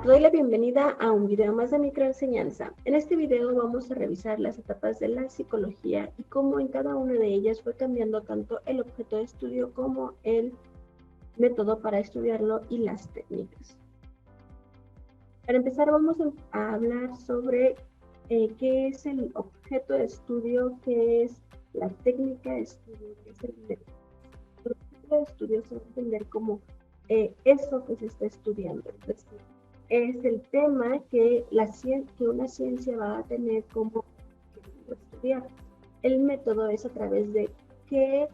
te doy la bienvenida a un video más de microenseñanza. En este video vamos a revisar las etapas de la psicología y cómo en cada una de ellas fue cambiando tanto el objeto de estudio como el método para estudiarlo y las técnicas. Para empezar vamos a hablar sobre qué es el objeto de estudio, qué es la técnica de estudio, qué es el método. El objeto de estudio se va a entender como eso que se está estudiando, es decir, es el tema que una ciencia va a tener como estudiar. El método es a través de qué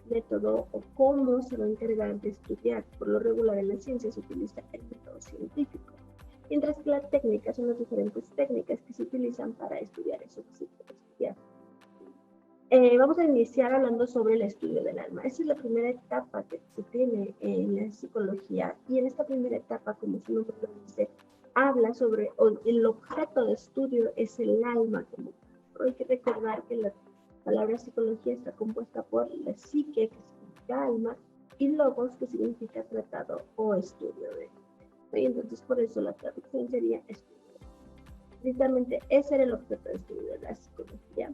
método o cómo se va a encargar de estudiar. Por lo regular en la ciencia se utiliza el método científico, mientras que la técnica son las diferentes técnicas que se utilizan para estudiar eso que se quiere estudiar. Vamos a iniciar hablando sobre el estudio del alma. Esa es la primera etapa que se tiene en la psicología, y en esta primera etapa, como su nombre lo dice, habla sobre el objeto de estudio es el alma. Hay que recordar que la palabra psicología está compuesta por la psique, que significa alma, y logos, que significa tratado o estudio de. Y entonces por eso la traducción sería estudio. Precisamente ese era el objeto de estudio de la psicología.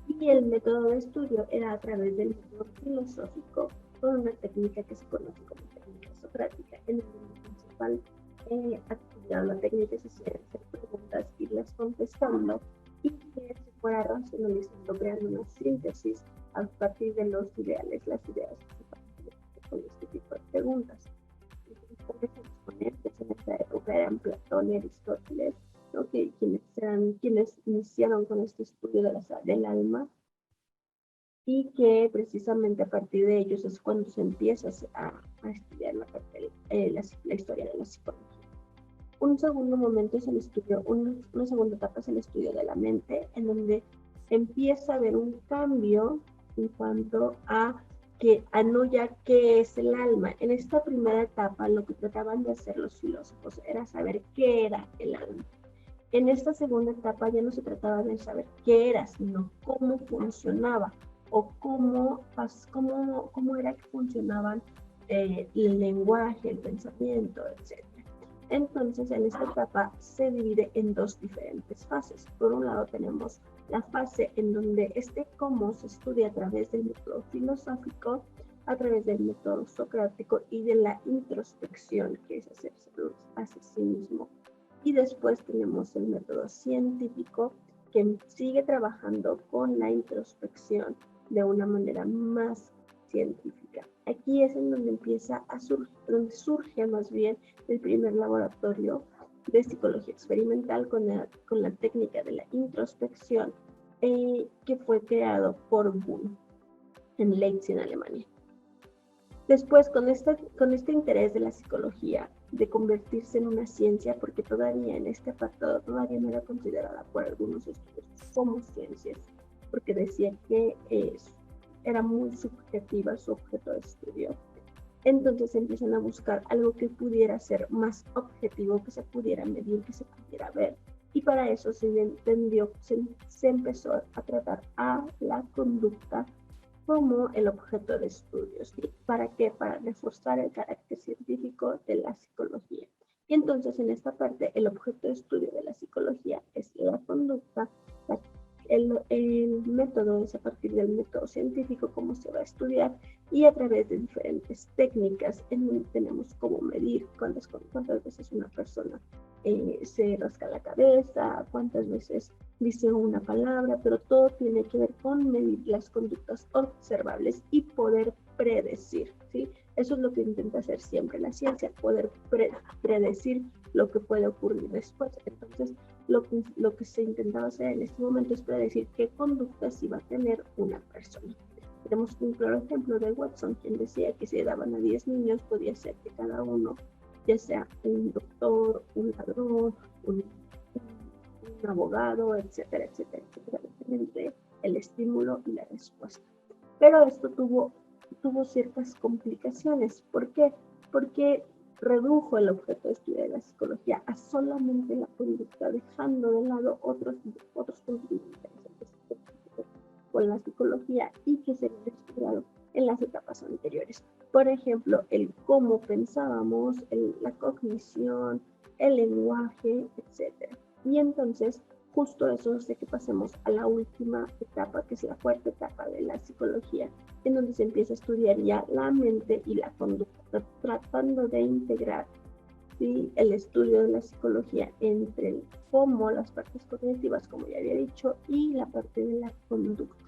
Y el método de estudio era a través del método filosófico, con una técnica que se conoce como técnica socrática, en el principal actividad, la técnica se hacía hacer preguntas, irlas contestando y que se fuera racionalizando, creando una síntesis a partir de los ideales, las ideas que se parten con este tipo de preguntas. Los exponentes en esta época eran Platón y Aristóteles, ¿no? quienes iniciaron con este estudio del alma, y que precisamente a partir de ellos es cuando se empieza a estudiar la historia de la psicología. Un segundo momento es el estudio, una segunda etapa es el estudio de la mente, en donde empieza a haber un cambio en cuanto a no ya qué es el alma. En esta primera etapa lo que trataban de hacer los filósofos era saber qué era el alma. En esta segunda etapa ya no se trataba de saber qué era, sino cómo funcionaba o cómo era que funcionaban el lenguaje, el pensamiento, etc. Entonces, en esta etapa se divide en dos diferentes fases. Por un lado tenemos la fase en donde cómo se estudia a través del método filosófico, a través del método socrático y de la introspección, que es hacerse hacia sí mismo. Y después tenemos el método científico, que sigue trabajando con la introspección de una manera más científica. Aquí es en donde donde surge más bien el primer laboratorio de psicología experimental con la técnica de la introspección, que fue creado por Bull en Leipzig, en Alemania. Después, con este interés de la psicología de convertirse en una ciencia, porque todavía en este apartado todavía no era considerada por algunos estudios como ciencias, porque decía que era muy subjetiva su objeto de estudio. Entonces empiezan a buscar algo que pudiera ser más objetivo, que se pudiera medir, que se pudiera ver. Y para eso se empezó a tratar a la conducta como el objeto de estudio. ¿Sí? ¿Para qué? Para reforzar el carácter científico de la psicología. Y entonces en esta parte el objeto de estudio de la psicología es la conducta. El método es a partir del método científico cómo se va a estudiar, y a través de diferentes técnicas en donde tenemos cómo medir cuántas veces una persona se rasca la cabeza, cuántas veces dice una palabra, pero todo tiene que ver con medir las conductas observables y poder predecir, ¿sí? Eso es lo que intenta hacer siempre la ciencia, poder predecir lo que puede ocurrir después. Entonces, lo que se intentaba hacer en este momento es predecir qué conductas iba a tener una persona. Tenemos un claro ejemplo de Watson, quien decía que si daban a 10 niños, podía ser que cada uno, ya sea un doctor, un ladrón, un abogado, etcétera, etcétera, etcétera, entre el estímulo y la respuesta. Pero esto tuvo ciertas complicaciones. ¿Por qué? Porque redujo el objeto de estudio de la psicología a solamente la conducta, dejando de lado otros puntos interesantes con la psicología y que se habían estudiado en las etapas anteriores. Por ejemplo, el cómo pensábamos, la cognición, el lenguaje, etc. Y entonces, justo eso hace que pasemos a la última etapa, que es la cuarta etapa de la psicología, en donde se empieza a estudiar ya la mente y la conducta, tratando de integrar, ¿sí?, el estudio de la psicología entre cómo las partes cognitivas, como ya había dicho, y la parte de la conducta.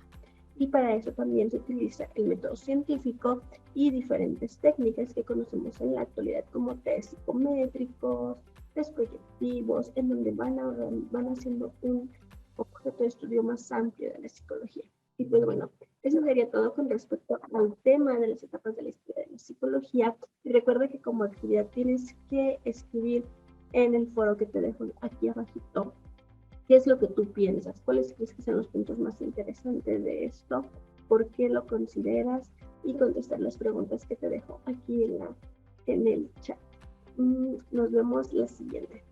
Y para eso también se utiliza el método científico y diferentes técnicas que conocemos en la actualidad como test psicométricos, test proyectivos, en donde van haciendo un objeto de estudio más amplio de la psicología. Y pues bueno, eso sería todo con respecto al tema de las etapas de la historia de la psicología. Y recuerda que como actividad tienes que escribir en el foro que te dejo aquí abajito qué es lo que tú piensas, cuáles crees que son los puntos más interesantes de esto, por qué lo consideras, y contestar las preguntas que te dejo aquí en el chat. Nos vemos la siguiente.